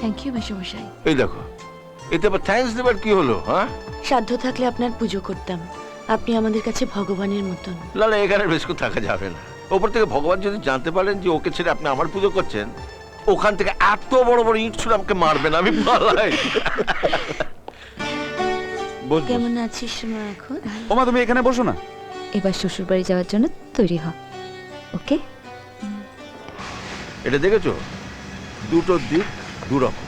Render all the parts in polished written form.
Thank you মেশামশাই। এই দেখো, এতে আবার থ্যাঙ্কস দেবার কি হলো? হ্যাঁ, সাধ্য থাকলে আপনার পুজো করতাম। আপনি আমাদের কাছে ভগবানের মতন। না না, এখানে বেশি থাকা যাবে না। ওপর থেকে ভগবান যদি জানতে পারেন যে ওকে ছেড়ে আপনি আমার পুজো করছেন, ওখান থেকে এত বড় বড় ইট ছুড়ে আমাকে মারবেন, আমি পালাই। কেমন আছিস মা এখন? ওমা তুমি এখানে বসো না। এবার শ্বশুর বাড়ি যাওয়ার জন্য তৈরি হ, ওকে? এটা দেখেছো, দুটো দিক দুরকম,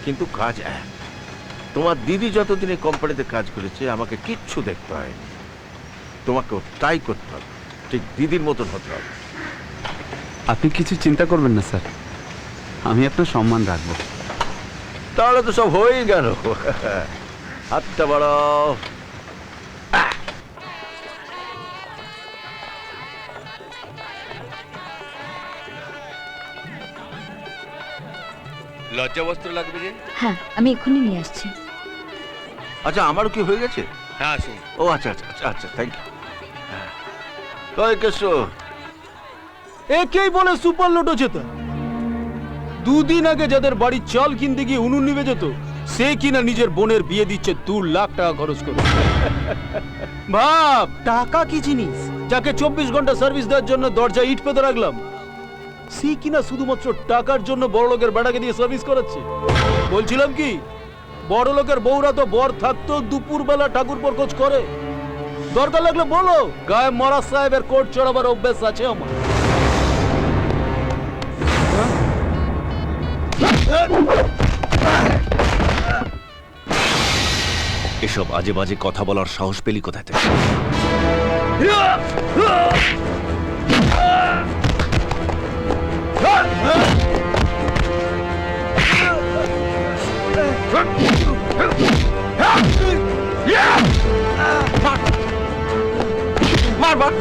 কিন্তু কাজ এক। তোমার দিদি যতদিন এই কোম্পানিতে কাজ করেছে আমাকে কিচ্ছু দেখতে হয়নি, তোমাকেও তাই করতে হবে, ঠিক দিদির মতন হতে হবে। আপনি কিছু চিন্তা করবেন না স্যার, আমি আপনার সম্মান রাখবো। তাহলে তো সব হয়েই গেল। হাতটা বড়। লজ্জা বস্ত্র লাগবে যে? হ্যাঁ, আমি এক্ষুনি নিয়ে আসছি। আচ্ছা, আমারও কি হয়ে গেছে? হ্যাঁ আসুন। ও আচ্ছা আচ্ছা আচ্ছা আচ্ছা, থ্যাংক ইউ। কই কেশো? একেই বলে সুপার লোটো জেতা। দুদিন আগে যাদের বাড়ির চাল কিনতে গিয়ে উনুন নিভে যেত, সে কিনা নিজের বোনের বিয়ে দিচ্ছে 2 লাখ টাকা খরচ করে। ভাব, টাকা কি জিনিস? যাকে 24 ঘন্টা সার্ভিস দেওয়ার জন্য দরজা ইট পেতে রাখলাম, সে কিনা শুধুমাত্র টাকার জন্য বড় লোকের বেটাকে দিয়ে সার্ভিস করাচ্ছে। বলছিলাম কি, বড় লোকের বউরা তো বর থাকতো দুপুরবেলা ঠাকুর পরখোঁজ করে। দরকার লাগলে বলো, গায়ে মহারাজ সাহেবের কোট চড়াবার অভ্যাস আছে আমার। এসব আজে বাজে কথা বলার সাহস পেলি কোথায় থেকে? মার মার।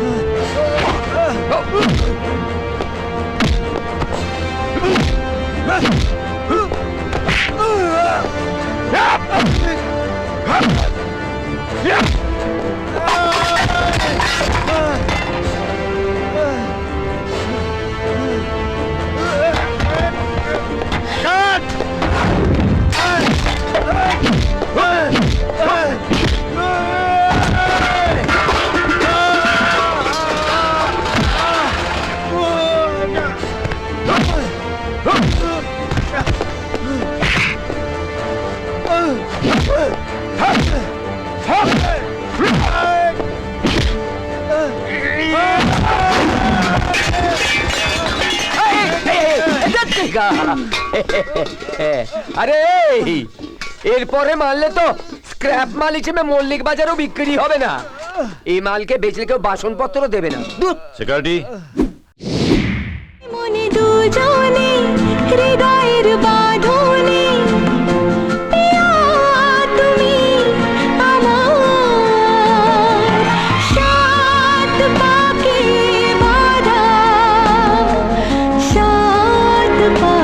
আরে এরপরে মারলে তো স্ক্র্যাপ মাল হিসেবে মল্লিক বাজারও বিক্রি হবে না। এই মালকে বেচলে কেউ বাসনপত্র দেবে না। সিকিউরিটি। মনে দুজনে হৃদয়ের বাঁধনে পিয়া তুমি আমার সাত পাকে বাঁধা সাত পা